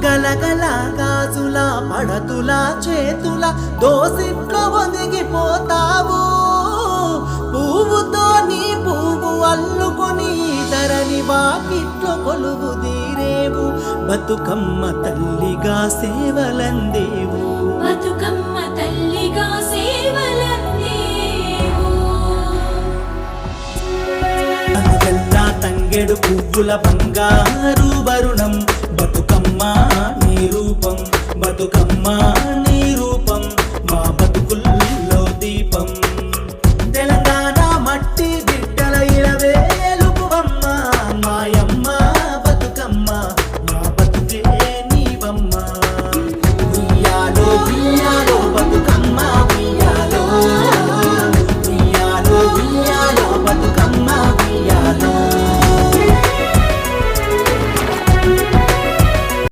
గలగల గాజుల పడతుల చేతుల దోసిట్లో ఒదిగిపోతావు పువ్వుతో నీ పువ్వు అల్లుకొని ధరణి వాకిట్లో కొలువు తీరేవు బతుకమ్మ తల్లిగా సేవలందేవు బతుకమ్మ తల్లిగా సేవలందేవు తంగెడు పువ్వుల బంగారు వరుణం బతుకమ్మ